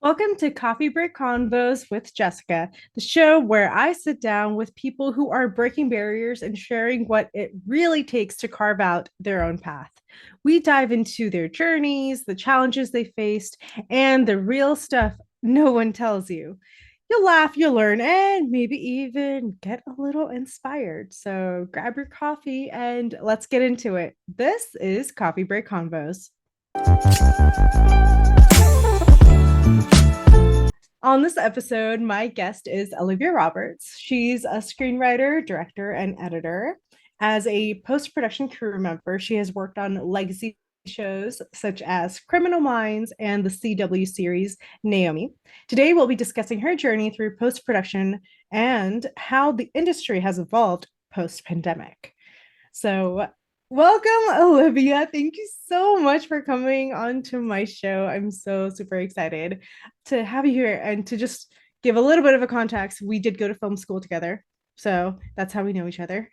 Welcome to Coffee Break Convos with Jessica, the show where I sit down with people who are breaking barriers and sharing what it really takes to carve out their own path. We dive into their journeys, the challenges they faced, and the real stuff no one tells you. You'll laugh, you'll learn, and maybe even get a little inspired. So grab your coffee and let's get into it. This is Coffee Break Convos. On this episode, my guest is Olivia Roberts. She's a screenwriter, director, and editor. As a post production crew member, she has worked on legacy shows such as Criminal Minds and the CW series Naomi. Today, we'll be discussing her journey through post production and how the industry has evolved post pandemic. So, welcome, Olivia. Thank you so much for coming on to my show. I'm so super excited to have you here and to just give a little bit of a context. We did go to film school together, so that's how we know each other.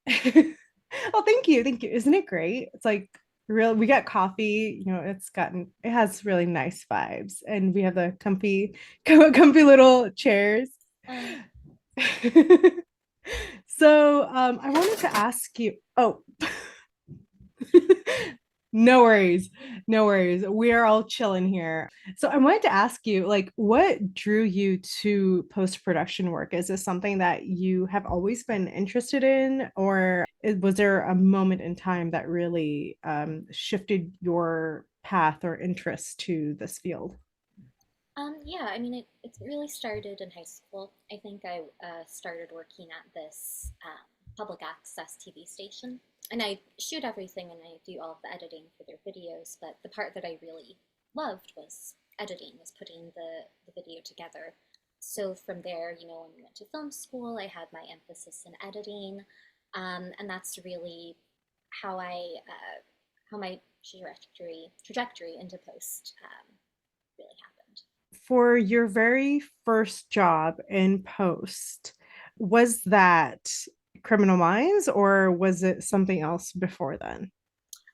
Well, thank you. Thank you. Isn't it great? It's like real we got coffee, it has really nice vibes and we have the comfy little chairs. Um, So I wanted to ask you. Oh, no worries, no worries. We are all chilling here. So I wanted to ask you, like, what drew you to post-production work? Is this something that you have always been interested in, or was there a moment in time that really shifted your path or interest to this field? yeah, I mean, it really started in high school. I think I started working at this public access TV station. And I shoot everything and I do all of the editing for their videos. But the part that I really loved was editing, was putting the video together. So from there, when we went to film school, I had my emphasis in editing. And that's really how how my trajectory into post really happened. For your very first job in post, was that Criminal Minds or was it something else before then?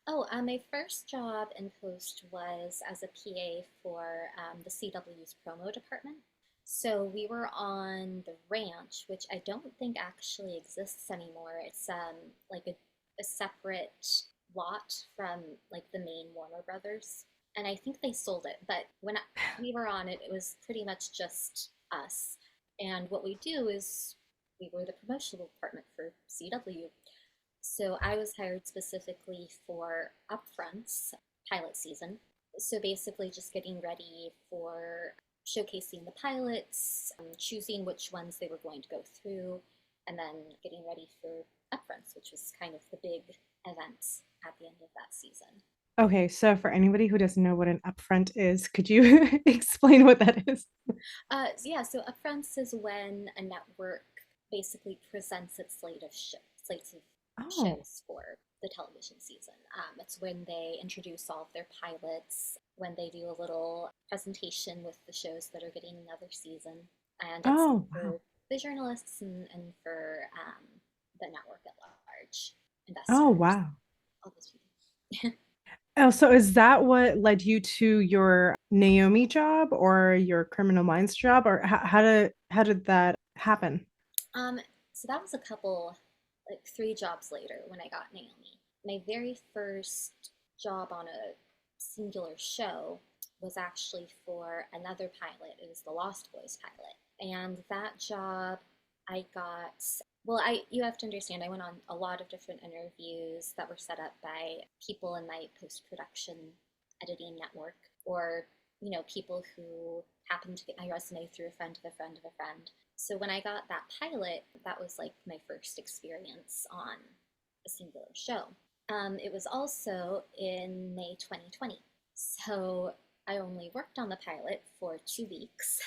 Oh, my first job in post was as a PA for the CW's promo department. So we were on the ranch, which I don't think actually exists anymore. It's like a separate lot from like the main Warner Brothers. And I think they sold it. But we were on it, it was pretty much just us. And what we do is we were the promotional department for CW. So I was hired specifically for upfronts, pilot season. So basically, just getting ready for showcasing the pilots, choosing which ones they were going to go through, and then getting ready for upfronts, which was kind of the big event at the end of that season. Okay, so for anybody who doesn't know what an upfront is, could you explain what that is? So upfronts is when a network basically presents its slates of Oh, shows for the television season. It's when they introduce all of their pilots, when they do a little presentation with the shows that are getting another season, and it's oh, wow. for the journalists and for the network at large, Oh, investors, wow. all those people. Oh, so is that what led you to your Naomi job or your Criminal Minds job, or how did that happen? Um, so that was a couple, like 3 jobs later when I got Naomi. My very first job on a singular show was actually for another pilot. It was the Lost Boys pilot. And that job I got, well, you have to understand, I went on a lot of different interviews that were set up by people in my post-production editing network or, people who happened to get my resume through a friend of a friend of a friend. So when I got that pilot, that was like my first experience on a singular show. It was also in May 2020. So I only worked on the pilot for 2 weeks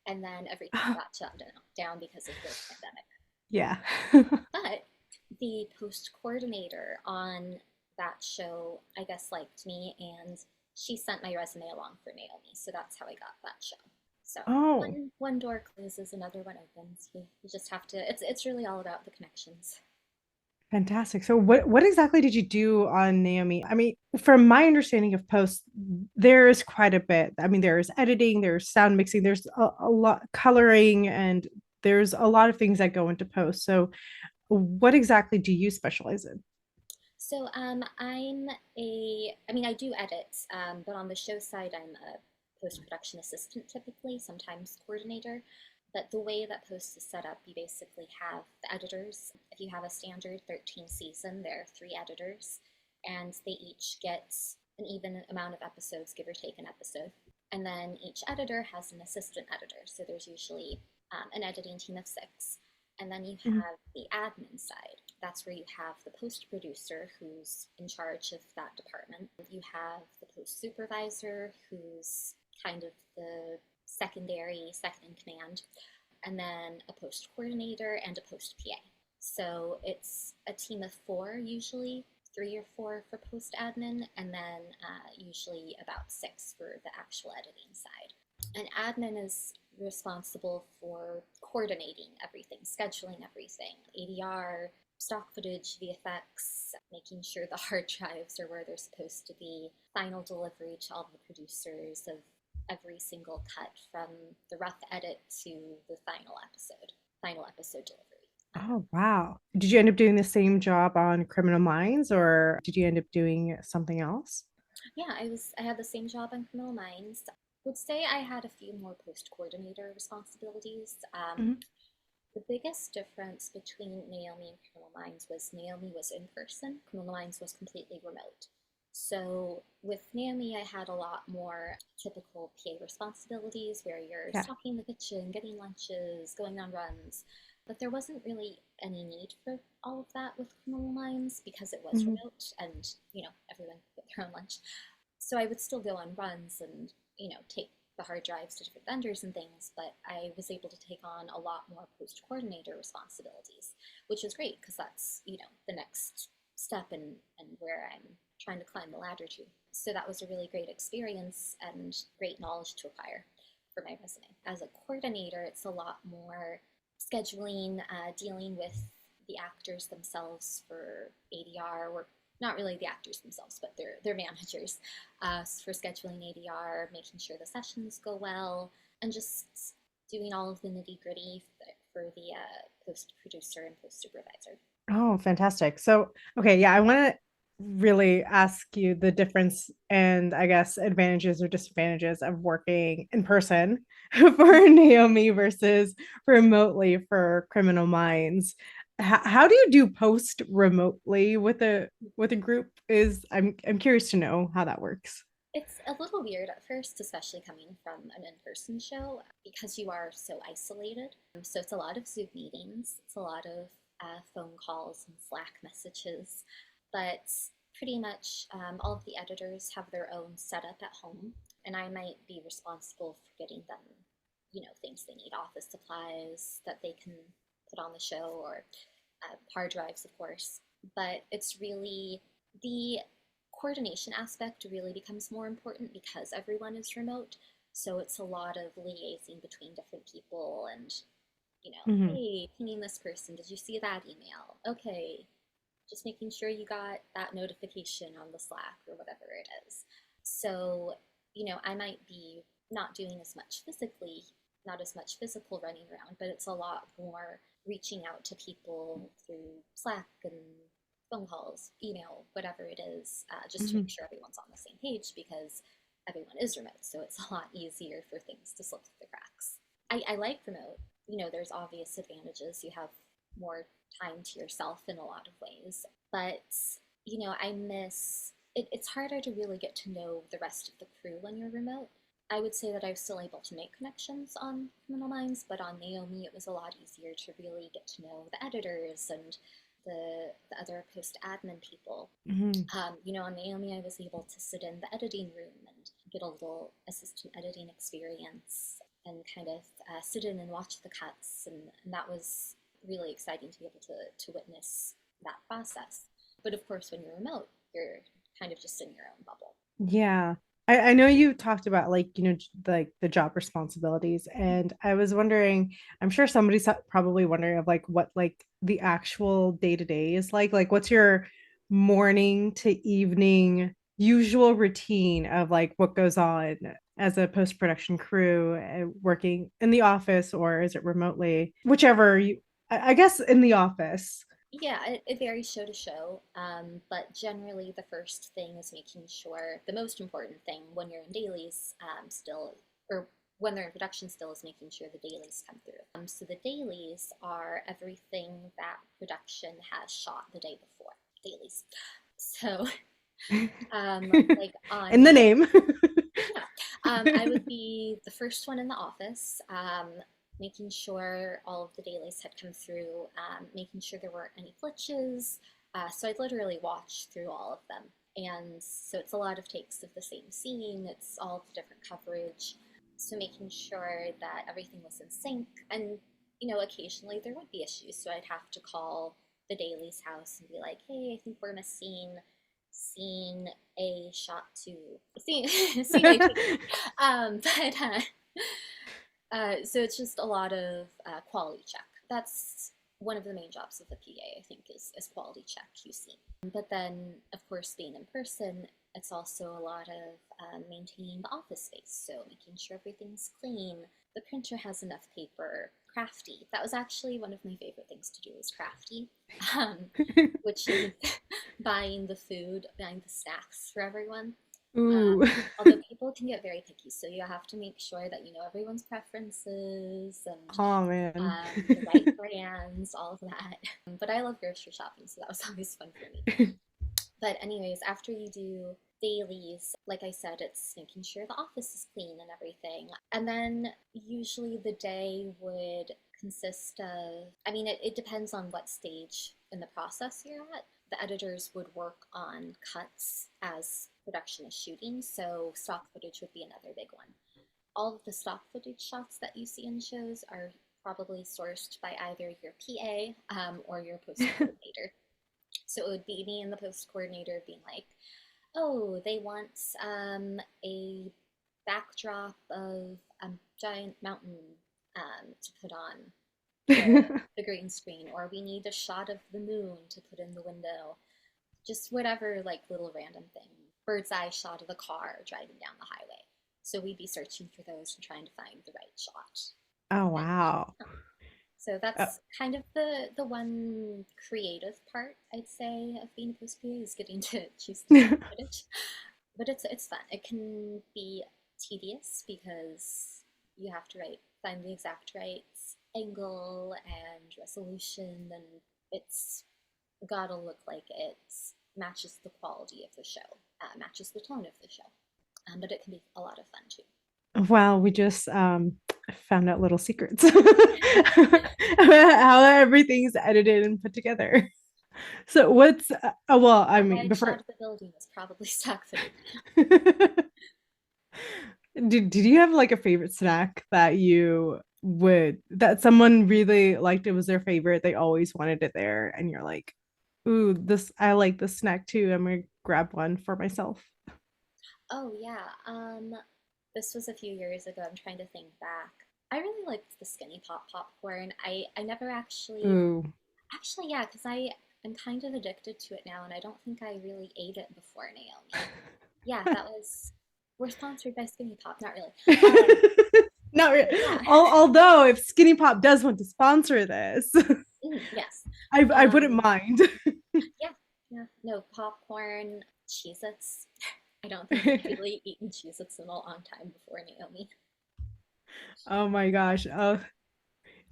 and then everything got shut down because of the pandemic. Yeah. But the post coordinator on that show, I guess, liked me and she sent my resume along for Naomi. So that's how I got that show. So Oh, one door closes, another one opens. You just have to. It's really all about the connections. Fantastic. So what exactly did you do on Naomi? I mean, from my understanding of post, there's quite a bit. I mean, there's editing, there's sound mixing, there's a lot coloring, and there's a lot of things that go into post. So what exactly do you specialize in? So I mean, I do edit, but on the show side, I'm a post-production assistant typically, sometimes coordinator. But the way that post is set up, you basically have the editors. If you have a standard 13 season, there are three editors, and they each get an even amount of episodes, give or take an episode. And then each editor has an assistant editor. So there's usually an editing team of six. And then you Mhm. have the admin side. That's where you have the post producer who's in charge of that department. You have the post supervisor who's kind of the secondary, second in command, and then a post coordinator and a post PA. So it's a team of four usually, three or four for post admin, and then usually about six for the actual editing side. And admin is responsible for coordinating everything, scheduling everything, ADR, stock footage, VFX, making sure the hard drives are where they're supposed to be, final delivery to all the producers of every single cut from the rough edit to the final episode delivery. Oh, wow. Did you end up doing the same job on Criminal Minds or did you end up doing something else? Yeah, I had the same job on Criminal Minds. I would say I had a few more post coordinator responsibilities. Mhm. The biggest difference between Naomi and Criminal Minds was Naomi was in person, Criminal Minds was completely remote. So with Naomi, I had a lot more typical PA responsibilities where you're Yeah. stocking the kitchen, getting lunches, going on runs. But there wasn't really any need for all of that with Criminal Minds because it was Mhm. remote and, everyone could get their own lunch. So I would still go on runs and, take the hard drives to different vendors and things, but I was able to take on a lot more post coordinator responsibilities, which was great because that's, the next step and where I'm trying to climb the ladder to. So that was a really great experience and great knowledge to acquire for my resume. As a coordinator, it's a lot more scheduling, dealing with the actors themselves for ADR, or not really the actors themselves, but their managers for scheduling ADR, making sure the sessions go well, and just doing all of the nitty gritty for the post producer and post supervisor. Oh, fantastic. So, okay, yeah, I want to really ask you the difference and I guess advantages or disadvantages of working in person for Naomi versus remotely for Criminal Minds. How do you do post remotely with a group? Is I'm curious to know how that works. It's a little weird at first, especially coming from an in person show, because you are so isolated. So it's a lot of Zoom meetings, it's a lot of phone calls and Slack messages, but pretty much all of the editors have their own setup at home, and I might be responsible for getting them, things they need, office supplies that they can put on the show, or hard drives, of course. But it's really the coordination aspect really becomes more important because everyone is remote. So it's a lot of liaising between different people and, Mhm. hey, pinging this person, did you see that email? Okay, just making sure you got that notification on the Slack or whatever it is. So, I might be not doing as much physically, not as much physical running around, but it's a lot more reaching out to people through Slack and phone calls, email, whatever it is, just to make Mhm. sure everyone's on the same page because everyone is remote. So it's a lot easier for things to slip through the cracks. I like remote. There's obvious advantages. You have more time to yourself in a lot of ways. But, I miss it's harder to really get to know the rest of the crew when you're remote. I would say that I was still able to make connections on Criminal Minds, but on Naomi, it was a lot easier to really get to know the editors and the other post admin people. Mhm. On Naomi, I was able to sit in the editing room and get a little assistant editing experience and kind of sit in and watch the cuts. And that was really exciting to be able to witness that process. But of course, when you're remote, you're kind of just in your own bubble. Yeah. I know you talked about like, like the job responsibilities, and I was wondering, I'm sure somebody's probably wondering of like what like the actual day to day is like what's your morning to evening usual routine of like what goes on as a post-production crew working in the office, or is it remotely? Whichever you, I guess in the office. Yeah, it varies show to show, but generally the first thing is making sure the most important thing when you're in dailies still, or when they're in production still, is making sure the dailies come through. So the dailies are everything that production has shot the day before. Dailies. So, like In on the Monday, name. yeah. I would be the first one in the office, making sure all of the dailies had come through, making sure there weren't any glitches. So I'd literally watch through all of them. And so it's a lot of takes of the same scene, it's all the different coverage. So making sure that everything was in sync. And, occasionally there would be issues. So I'd have to call the dailies house and be like, hey, I think we're missing scene A shot to scene scene A take B. So it's just a lot of quality check. That's one of the main jobs of the PA, I think, is quality check QC. But then, of course, being in person, it's also a lot of maintaining the office space. So making sure everything's clean, the printer has enough paper, crafty. That was actually one of my favorite things to do was crafty, which is buying the food, buying the snacks for everyone. Ooh. Although people can get very picky, so you have to make sure that you know everyone's preferences and Oh man. the right brands, all of that. But I love grocery shopping, so that was always fun for me. But anyways, after you do dailies, like I said, it's making sure the office is clean and everything. And then usually the day would consist of, I mean, it depends on what stage in the process you're at. The editors would work on cuts as production is shooting, so stock footage would be another big one. All of the stock footage shots that you see in shows are probably sourced by either your PA or your post coordinator. So it would be me and the post coordinator being like, oh, they want a backdrop of a giant mountain to put on the green screen, or we need a shot of the moon to put in the window. Just whatever, like little random thing. Bird's eye shot of a car driving down the highway. So we'd be searching for those and trying to find the right shot. Oh And wow. so Uh, that's kind of the one creative part I'd say of being a post PA is getting to choose the stock footage. But it's fun. It can be tedious because you have to find the exact right angle and resolution, and it's gotta look like it matches the quality of the show, matches the tone of the show. But it can be a lot of fun too. wow, we just found out little secrets about how everything's edited and put together. So what's oh well, I That mean right before shot of the building is probably stock footage. did you have like a favorite snack that you would that someone really liked, it was their favorite, they always wanted it there, and you're like, ooh, this I like this snack too. I'm gonna grab one for myself. Oh yeah. This was a few years ago. I'm trying to think back. I really liked the Skinny Pop popcorn. I never Ooh. actually yeah, because I'm kind of addicted to it now, and I don't think I really ate it before Naomi. Yeah, that was. We're sponsored by Skinny Pop, not really. Um, Not really. yeah, Although if Skinny Pop does want to sponsor this, yes. I wouldn't Um, mind. yeah, yeah. No popcorn, Cheez-Its. I don't think I've really eaten Cheez-Its in a long time before Naomi. Oh my gosh. Oh,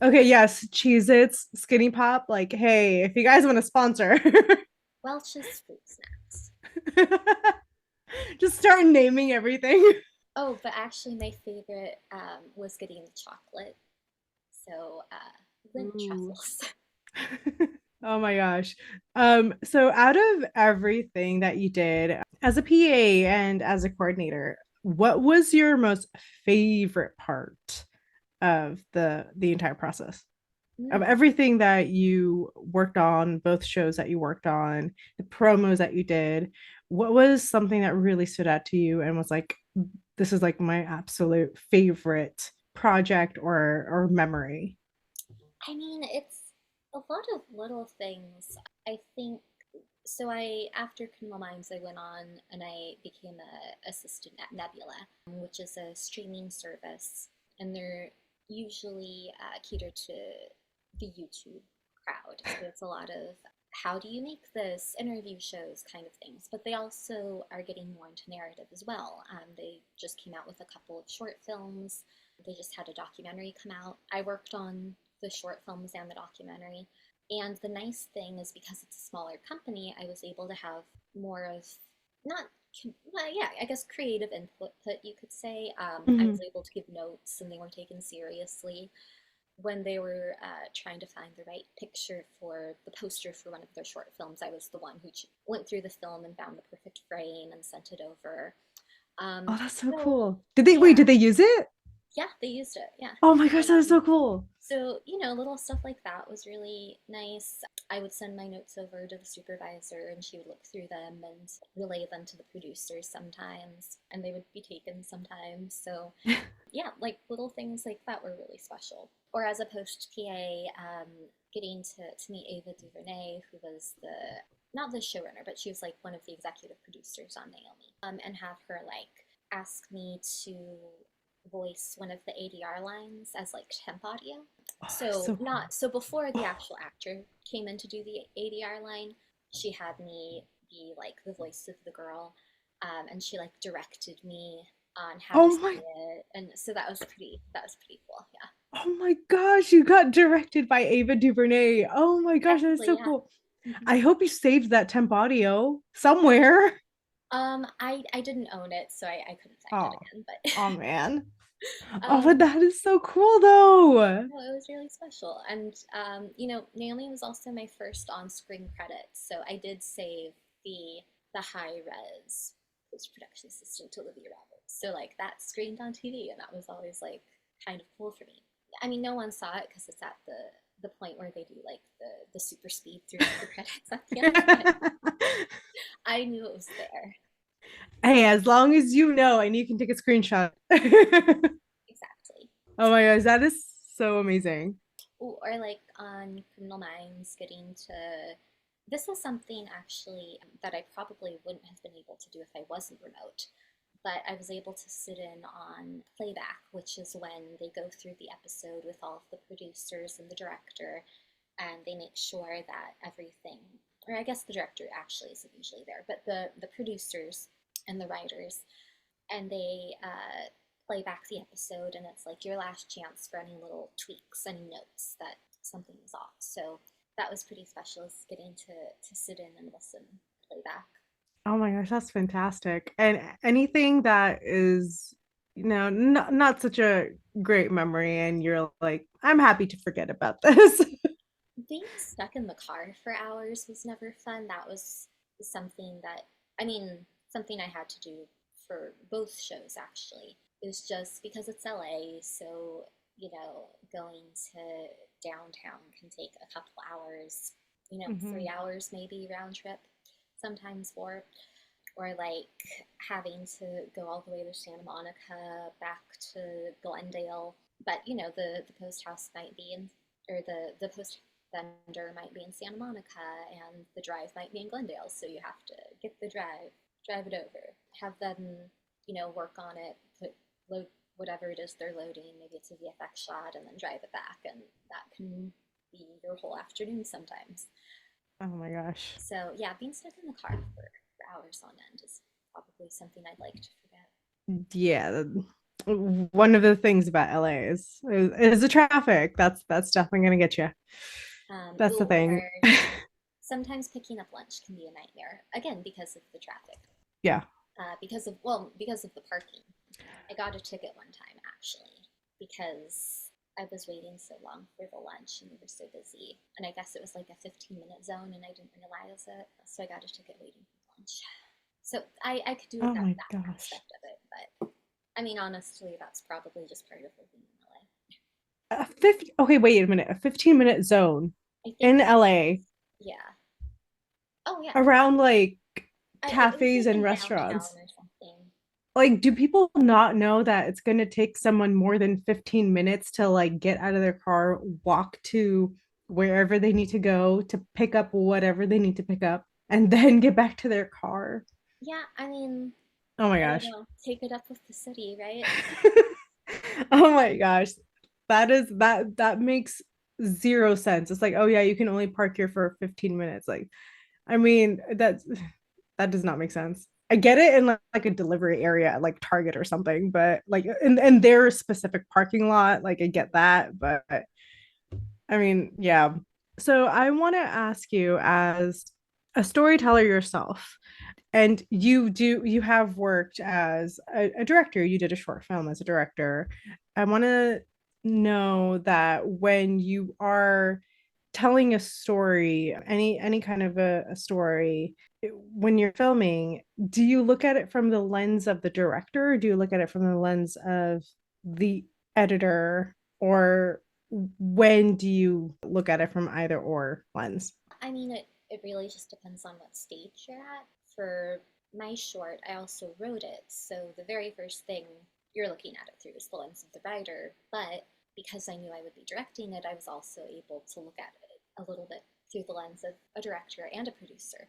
okay, yes, Cheez-Its, Skinny Pop. Like, hey, if you guys want to sponsor, Welch's fruit snacks. just start naming everything. Oh, but actually, my favorite was getting the chocolate. So, Lindt Ooh. truffles. Oh my gosh. So out of everything that you did as a PA and as a coordinator, what was your most favorite part of the entire process? Of Mm. everything that you worked on, both shows that you worked on, the promos that you did, what was something that really stood out to you and was like, this is like my absolute favorite project or memory. I mean, it's a lot of little things. I think so. After Criminal Minds, I went on and I became a assistant at Nebula, which is a streaming service, and they're usually catered to the YouTube crowd. So it's a lot of how do you make this interview shows kind of things, but they also are getting more into narrative as well. They just came out with a couple of short films. They just had a documentary come out. I worked on the short films and the documentary. And the nice thing is because it's a smaller company, I was able to have more of not well, yeah, I guess creative input, you could say. I was Mhm. able to give notes, and they were taken seriously when they were trying to find the right picture for the poster for one of their short films. I was the one who went through the film and found the perfect frame and sent it over. Oh, that's so So cool. Did they wait, yeah, did they use it? yeah, they used it. Yeah. Oh my gosh, that is Um, so cool. so, little stuff like that was really nice. I would send my notes over to the supervisor and she would look through them and relay them to the producers sometimes, and they would be taken sometimes. So, yeah, like little things like that were really special. Or as a post PA, getting to meet Ava DuVernay, who was not the showrunner, but she was like one of the executive producers on Naomi, and have her like ask me to voice one of the ADR lines as like temp audio. Oh, that's So so cool. not so before the Oh, actual actor came in to do the ADR line, she had me be like the voice of the girl, and she like directed me on how to oh say my it, and so that was pretty cool. Yeah, oh my gosh, you got directed by Ava DuVernay. Oh my gosh, that is technically, so yeah. cool. Mhm. I hope you saved that temp audio somewhere. I didn't own it, so I couldn't find it Oh, again, but oh man. Oh, but um, that is so cool though. no, it was really special. And, Naomi was also my first on screen credit. So I did save the high res post production assistant to Olivia Roberts. So, like, that screened on TV, and that was always, like, kind of cool for me. I mean, no one saw it because it's at the point where they do, like, the super speed through all the credits at the end, but I knew it was there. Hey, as long as you know and you can take a screenshot. Oh Exactly. my gosh, that is so amazing. Ooh, or like on Criminal Minds, getting to. This is something actually that I probably wouldn't have been able to do if I wasn't remote, but I was able to sit in on playback, which is when they go through the episode with all of the producers and the director, and they make sure that everything, or I guess the director actually isn't usually there, but the producers and the writers, and they play back the episode, and it's like your last chance for any little tweaks, any notes that something is off. So that was pretty special, is getting to sit in and listen play back. Oh my gosh, that's fantastic. And anything that is, not such a great memory, and you're like, I'm happy to forget about this. Being stuck in the car for hours was never fun. That was something that, I mean, something I had to do for both shows actually. It was just because it's LA, so, going to downtown can take a couple hours, Mhm. 3 hours maybe round trip, sometimes four, or like having to go all the way to Santa Monica, back to Glendale. But the post house might be in, or the post vendor might be in Santa Monica, and the drive might be in Glendale. So you have to get the drive it over, have them, work on it, load whatever it is they're loading. Maybe it's a VFX shot, and then drive it back, and that can be your whole afternoon sometimes. Oh my gosh. So yeah, being stuck in the car for hours on end is probably something I'd like to forget. Yeah, one of the things about LA is the traffic. That's definitely gonna get you. That's the thing. Or sometimes picking up lunch can be a nightmare. Again, because of the traffic, Yeah. because of the parking. I got a ticket one time actually because I was waiting so long for the lunch and we were so busy. And I guess it was like a 15-minute zone and I didn't realize it. So I got a ticket waiting for lunch. So I could do Oh without my that gosh. aspect of it. But I mean, honestly, that's probably just part of living in LA. A 50, okay, wait a minute. A 15-minute zone I think in that's, LA yeah. Oh, yeah. around like It was cafes like and in downtown restaurants. or something. Like, do people not know that it's going to take someone more than 15 minutes to like get out of their car, walk to wherever they need to go to pick up whatever they need to pick up, and then get back to their car? Yeah, I mean, Oh my I don't gosh. know. Take it up with the city, right? Oh my gosh. That makes zero sense. It's like, oh yeah, you can only park here for 15 minutes. Like, I mean, that does not make sense. I get it in like a delivery area at like Target or something, but like in their specific parking lot, like I get that, but I mean, yeah. So I want to ask you, as a storyteller yourself, and you have worked as a director. You did a short film as a director. I want to know that when you are telling a story, any kind of a story, when you're filming, do you look at it from the lens of the director, or do you look at it from the lens of the editor, or when do you look at it from either or lens? I mean, it really just depends on what stage you're at. For my short, I also wrote it, so the very first thing you're looking at it through is the lens of the writer. But because I knew I would be directing it, I was also able to look at it a little bit through the lens of a director and a producer.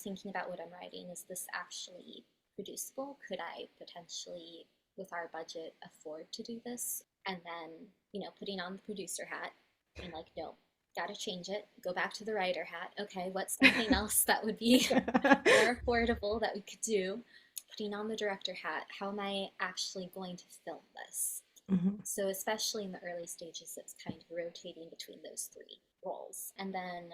Thinking about what I'm writing, is this actually producible? Could I potentially, with our budget, afford to do this? And then, putting on the producer hat, being like, no, gotta change it, go back to the writer hat. Okay, what's something else that would be more affordable that we could do? Putting on the director hat, how am I actually going to film this? Mhm. So, especially in the early stages, it's kind of rotating between those three roles. And then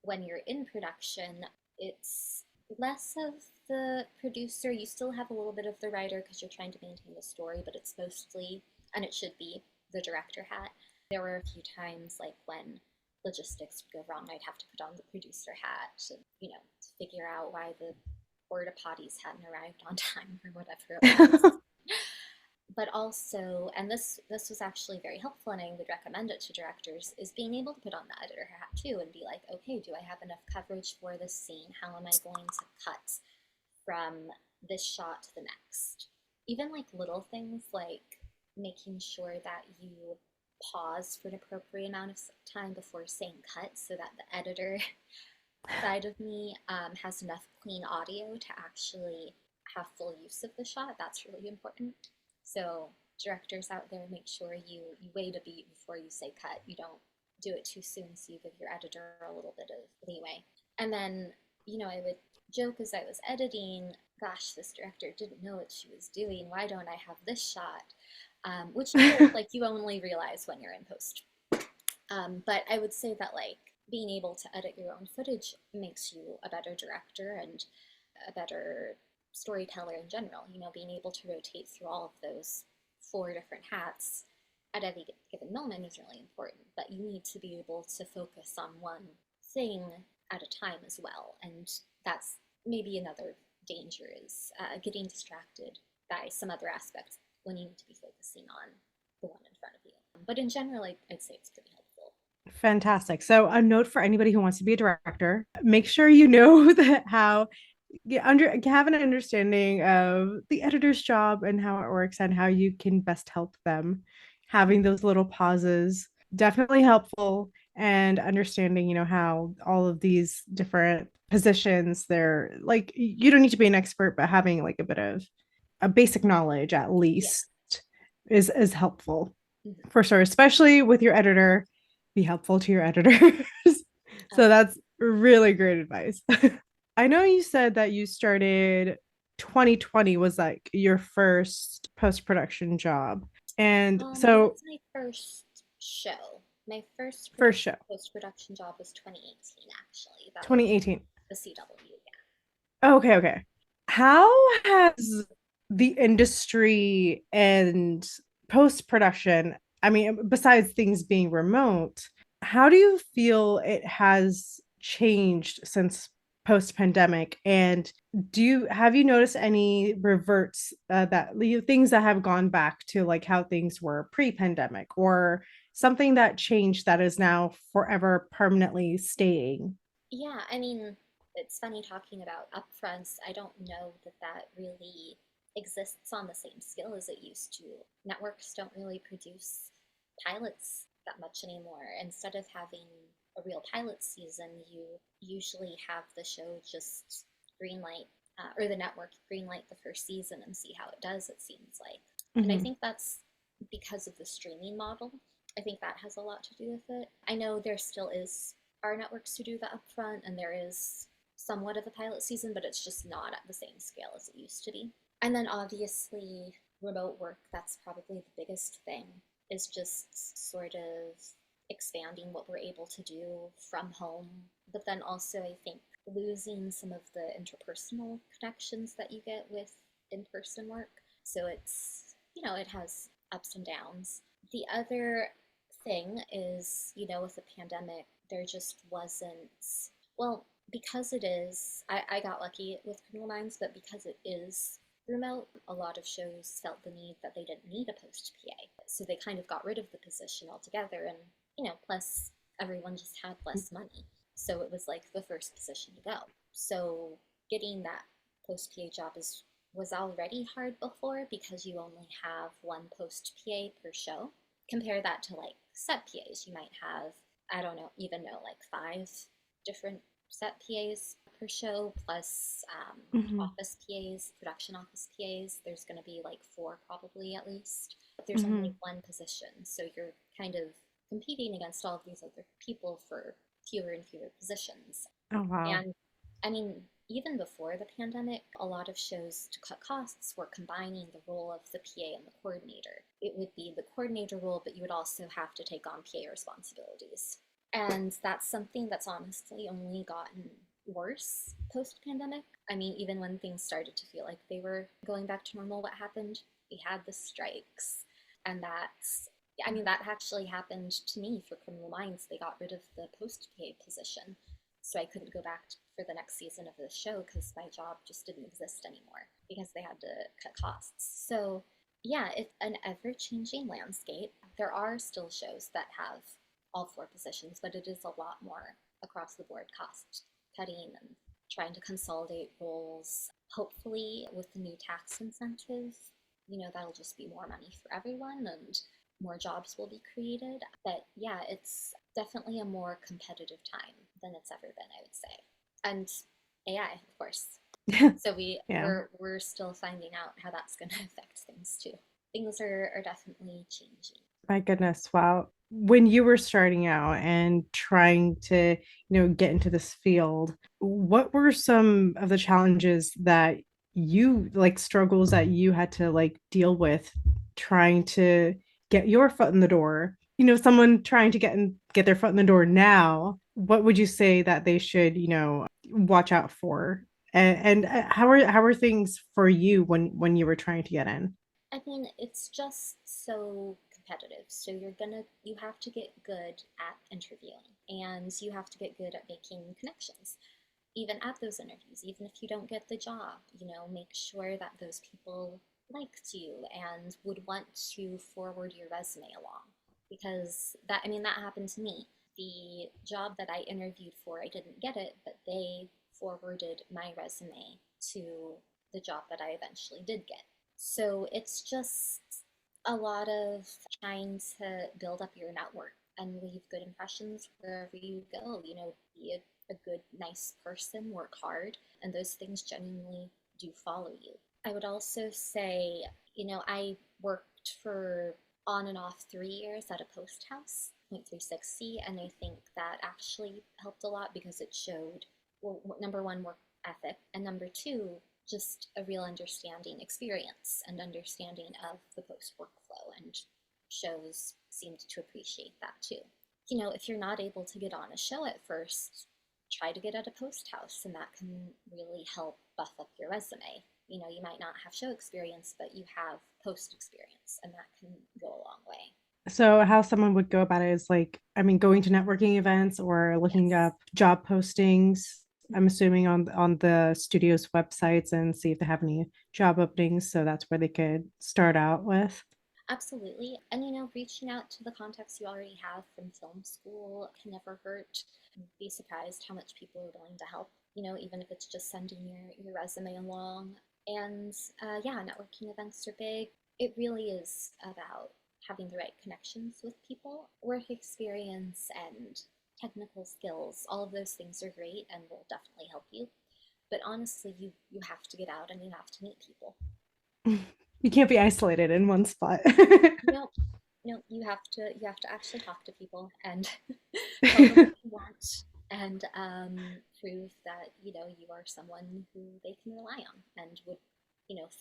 when you're in production, it's less of the producer. You still have a little bit of the writer because you're trying to maintain the story, but it's mostly, and it should be, the director hat. There were a few times, like when logistics would go wrong, I'd have to put on the producer hat and, to figure out why the porta potties hadn't arrived on time or whatever it was. But also, and this was actually very helpful, and I would recommend it to directors, is being able to put on the editor hat too and be like, okay, do I have enough coverage for this scene? How am I going to cut from this shot to the next? Even like little things like making sure that you pause for an appropriate amount of time before saying cut, so that the editor side of me has enough clean audio to actually have full use of the shot. That's really important. So directors out there, make sure you wait a beat before you say cut. You don't do it too soon, so you give your editor a little bit of leeway. And then, I would joke as I was editing, gosh, this director didn't know what she was doing. Why don't I have this shot? Which like you only realize when you're in post. But I would say that like being able to edit your own footage makes you a better director and a better storyteller in general. Being able to rotate through all of those four different hats at any given moment is really important. But you need to be able to focus on one thing at a time as well. And that's maybe another danger, is getting distracted by some other aspects when you need to be focusing on the one in front of you. But in general, I'd say it's pretty helpful. Fantastic. So, a note for anybody who wants to be a director: make sure you know that how have an understanding of the editor's job and how it works and how you can best help them. Having those little pauses, definitely helpful, and understanding, how all of these different positions, they're like, you don't need to be an expert, but having like a bit of a basic knowledge at Yeah. least is helpful Mm-hmm. for sure, especially with your editor. Be helpful to your editors. Oh, So that's really great advice. I know you said that you started 2020 was like your first post-production job. And it so was my first show. My first first show, post-production job was 2018, actually. That was 2018. the CW, yeah. Okay, okay. How has the industry and post production, I mean, besides things being remote, how do you feel it has changed since post pandemic? And have you noticed any reverts, things that have gone back to like how things were pre pandemic, or something that changed that is now forever permanently staying? Yeah, I mean, it's funny talking about upfronts. I don't know that that really exists on the same scale as it used to. Networks don't really produce pilots that much anymore. Instead of having a real pilot season, you usually have the show just greenlight, or the network greenlight the first season and see how it does, it seems like. And I Mm-hmm. think that's because of the streaming model. I think that has a lot to do with it. I know there still are networks who do the upfront, and there is somewhat of a pilot season, but it's just not at the same scale as it used to be. And then obviously, remote work, that's probably the biggest thing, is just sort of expanding what we're able to do from home. But then also, I think losing some of the interpersonal connections that you get with in person work. So it has ups and downs. The other thing is, with the pandemic, there just wasn't, well, because it is, I got lucky with Criminal Minds, but because it is remote, a lot of shows felt the need that they didn't need a post PA. So they kind of got rid of the position altogether. And, plus everyone just had less money. So it was like the first position to go. So getting that post PA job was already hard before because you only have one post PA per show. Compare that to like set PAs. You might have, I don't know, even know, like 5 different set PAs per show, plus Mm-hmm. office PAs, production office PAs. There's going to be like 4 probably at least. But there's Mm-hmm. only one position. So you're kind of competing against all of these other people for fewer and fewer positions. Oh, wow. And I mean, even before the pandemic, a lot of shows to cut costs were combining the role of the PA and the coordinator. It would be the coordinator role, but you would also have to take on PA responsibilities. And that's something that's honestly only gotten worse post pandemic. I mean, even when things started to feel like they were going back to normal, what happened? We had the strikes. And that actually happened to me for Criminal Minds. They got rid of the post PA position. So I couldn't go back for the next season of the show because my job just didn't exist anymore because they had to cut costs. So yeah, it's an ever-changing landscape. There are still shows that have all 4 positions, but it is a lot more across the board cost cutting and trying to consolidate roles. Hopefully, with the new tax incentive, that'll just be more money for everyone and more jobs will be created. But yeah, it's definitely a more competitive time than it's ever been, I would say. And AI, of course. So Yeah. we're still finding out how that's going to affect things too. Things are definitely changing. My goodness. Wow. When you were starting out and trying to, get into this field, what were some of the challenges that you like struggles that you had to like deal with trying to get your foot in the door? Someone trying to get their foot in the door now, what would you say that they should, watch out for? And how are things for you when you were trying to get in? I mean, it's just so competitive. So you have to get good at interviewing and you have to get good at making connections. Even at those interviews, even if you don't get the job, make sure that those people liked you and would want to forward your resume along. Because that happened to me. The job that I interviewed for, I didn't get it, but they forwarded my resume to the job that I eventually did get. So it's just a lot of trying to build up your network and leave good impressions wherever you go. Be a good, nice person, work hard, and those things genuinely do follow you. I would also say, I worked for on and off 3 years at a post house, Point 360, and I think that actually helped a lot because it showed, well, number one, work ethic, and number two, just a real experience and understanding of the post workflow, and shows seemed to appreciate that too. If you're not able to get on a show at first, try to get at a post house, and that can really help buff up your resume. You might not have show experience, but you have post experience, and that can go a long way. So how someone would go about it is like, I mean, going to networking events or looking Yes. up job postings. I'm Mhm. assuming on the studio's websites and see if they have any job openings. So that's where they could start out with. Absolutely. And reaching out to the contacts you already have from film school can never hurt. You'd be surprised how much people are willing to help, even if it's just sending your resume along. And yeah, networking events are big. It really is about having the right connections with people, work experience, and technical skills. All of those things are great and will definitely help you. But honestly, you have to get out and you have to meet people. You can't be isolated in one spot. No, no, you have to actually talk to people and tell them what you want and prove that you are someone who they can rely on and would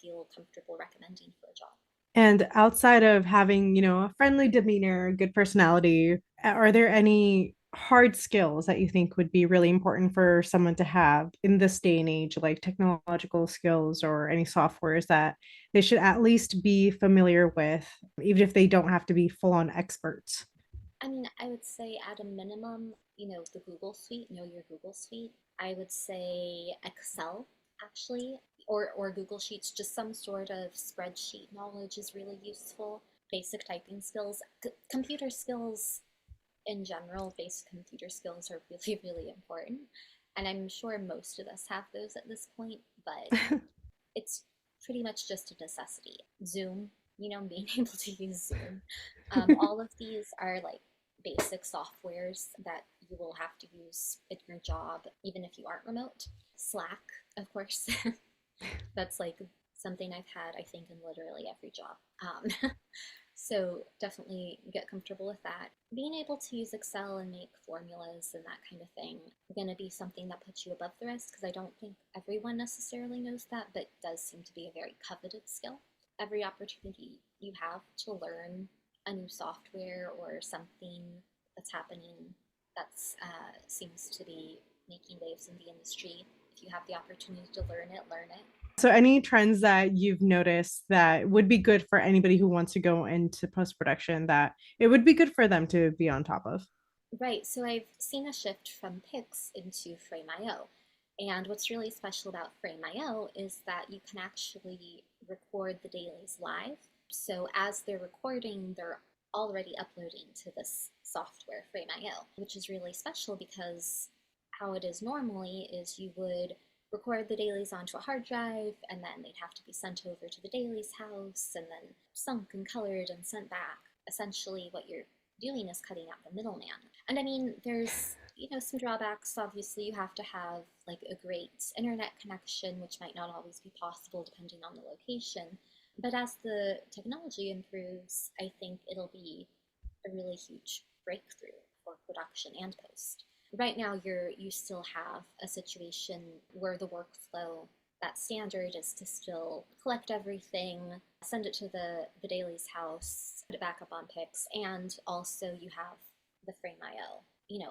feel comfortable recommending for a job. And outside of having, a friendly demeanor, good personality, are there any hard skills that you think would be really important for someone to have in this day and age, like technological skills or any softwares that they should at least be familiar with, even if they don't have to be full on experts? I mean, I would say at a minimum, the Google Suite, know your Google Suite. I would say Excel, actually, or Google Sheets, just some sort of spreadsheet knowledge is really useful. Basic typing skills, computer skills in general, basic computer skills are really, really important. And I'm sure most of us have those at this point, but it's pretty much just a necessity. Zoom, being able to use Zoom. All of these are like basic softwares that you will have to use in your job, even if you aren't remote. Slack, of course, that's like something I've had, I think, in literally every job. So definitely get comfortable with that. Being able to use Excel and make formulas and that kind of thing going to be something that puts you above the rest because I don't think everyone necessarily knows that, but does seem to be a very coveted skill. Every opportunity you have to learn a new software or something that's happening that's seems to be making waves in the industry. If you have the opportunity to learn it, learn it. So, any trends that you've noticed that would be good for anybody who wants to go into post production that it would be good for them to be on top of? Right, so I've seen a shift from Pix into Frame.io. And what's really special about Frame.io is that you can actually record the dailies live. So as they're recording, they're already uploading to this software, Frame.io, which is really special because how it is normally is you would record the dailies onto a hard drive and then they'd have to be sent over to the dailies house and then sunk and colored and sent back. Essentially, what you're doing is cutting out the middleman. And I mean, there's some drawbacks. Obviously, you have to have like a great internet connection, which might not always be possible depending on the location. But as the technology improves, I think it'll be a really huge breakthrough for production and post. Right now, you still have a situation where the workflow, that standard is to still collect everything, send it to the Daily's house, put it back up on Pix, and also you have the Frame.io.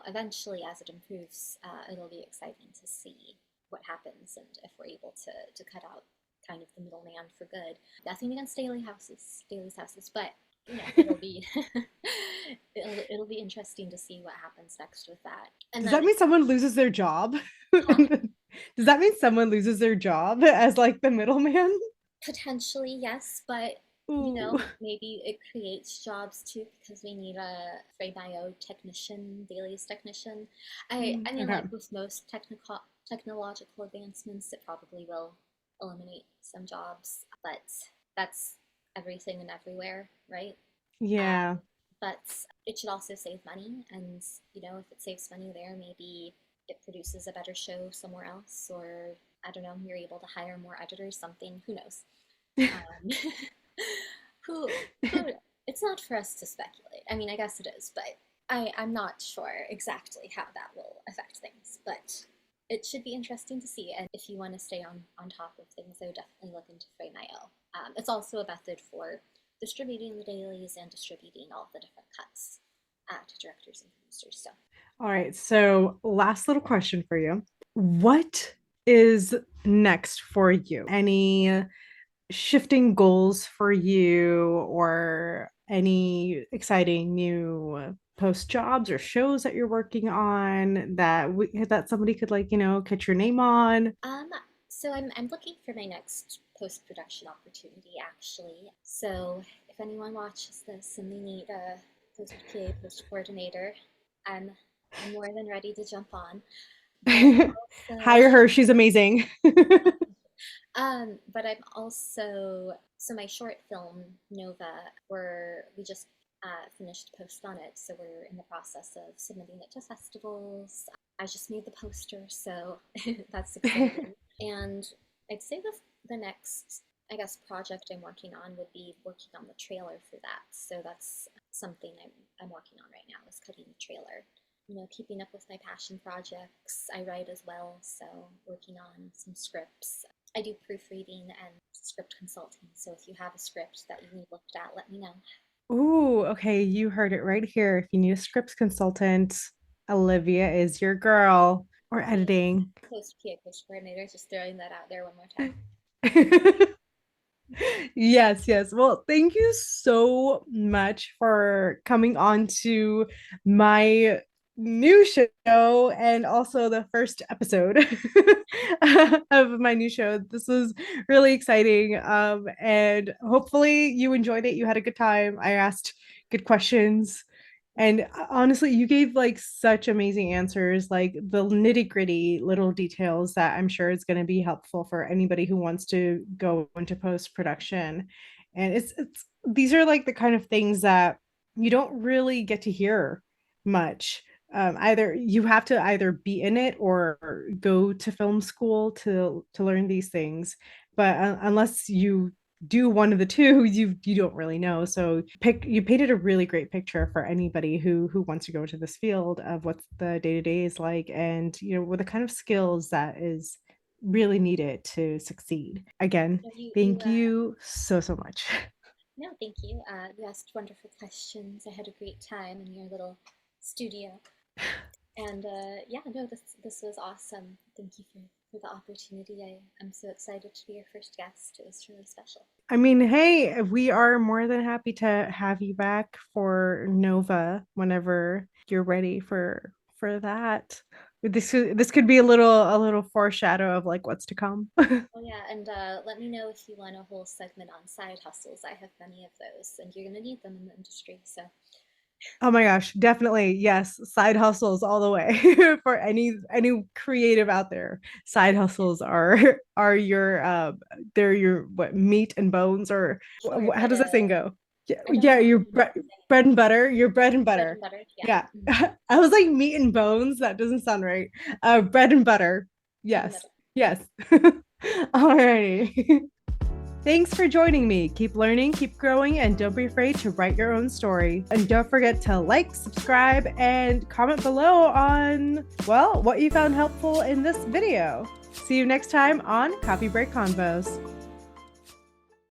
Eventually, as it improves, it'll be exciting to see what happens and if we're able to cut out kind of the middleman for good. Nothing against Daily's houses, but it'll be it'll be interesting to see what happens next with that. And Does then, that mean someone loses their job? huh, Does that mean someone loses their job as like the middleman? potentially yes, but Ooh. maybe it creates jobs too because we need a Frame IO technician, Dailies technician. I mean, Okay. like with most technological advancements, it probably will eliminate some jobs, but that's everything and everywhere, right? Yeah. But it should also save money, and if it saves money there, maybe it produces a better show somewhere else, or I don't know, you're able to hire more editors, something. Who knows? Um, who who? It's not for us to speculate. I mean, I guess it is, but I'm not sure exactly how that will affect things. But it should be interesting to see. And if you want to stay on top of things, I would definitely look into Frame.io. It's also a method for distributing the dailies and distributing all the different cuts to directors and producers. So All right. So, last little question for you. What is next for you? Any shifting goals for you or any exciting new post jobs or shows that you're working on that somebody could like, catch your name on? Um, so I'm looking for my next post production opportunity actually. So if anyone watches this and they need a post PA post coordinator, I'm I'm more than ready to jump on. But also Hire her. She's amazing. But I'm also, so my short film, Nova, we just finished post on it, so we're in the process of submitting it to festivals. I just made the poster, so that's exciting. And I'd say the next, I guess, project I'm working on would be working on the trailer for that. So that's something I'm working on right now, is cutting the trailer. Keeping up with my passion projects. I write as well, so working on some scripts. I do proofreading and script consulting, so if you have a script that you need looked at, let me know. Ooh, okay, you heard it right here. If you need a scripts consultant, Olivia is your girl. Or Thanks. editing. Post PA post coordinator, just throwing that out there one more time. Yes, yes. Well, thank you so much for coming on to my new show and also the first episode of my new show. This was really exciting. And hopefully you enjoyed it. You had a good time. I asked good questions. And honestly, you gave like such amazing answers, like the nitty gritty little details that I'm sure is going to be helpful for anybody who wants to go into post production. And it's these are like the kind of things that you don't really get to hear much. Either you have to either be in it or go to film school to learn these things. But unless you do one of the two, you don't really know. So you painted a really great picture for anybody who wants to go into this field of what the day-to-day is like, and what the kind of skills that is really needed to succeed. Again, No, thank you so much. no, thank you. You asked wonderful questions. I had a great time in your little studio. And yeah, no, this was awesome. Thank you for the opportunity. I'm so excited to be your first guest. It was really special. I mean, hey, we are more than happy to have you back for Nova whenever you're ready for that. This could be a little foreshadow of like what's to come. Oh yeah, and let me know if you want a whole segment on side hustles. I have many of those, and you're gonna need them in the industry. So Oh my gosh, definitely. Yes, side hustles all the way for any creative out there. Side hustles are your they're your what meat and bones, or sure, how but does that thing go? Yeah, I don't yeah, know your how to say bread and butter, your bread and bread butter. and butter. Yeah, Yeah. mhm. I was like meat and bones, that doesn't sound right. Bread and butter. In the Yes. middle. Yes. Alrighty. Thanks for joining me. Keep learning, keep growing, and don't be afraid to write your own story. And don't forget to like, subscribe, and comment below on, well, what you found helpful in this video. See you next time on Coffee Break Convos.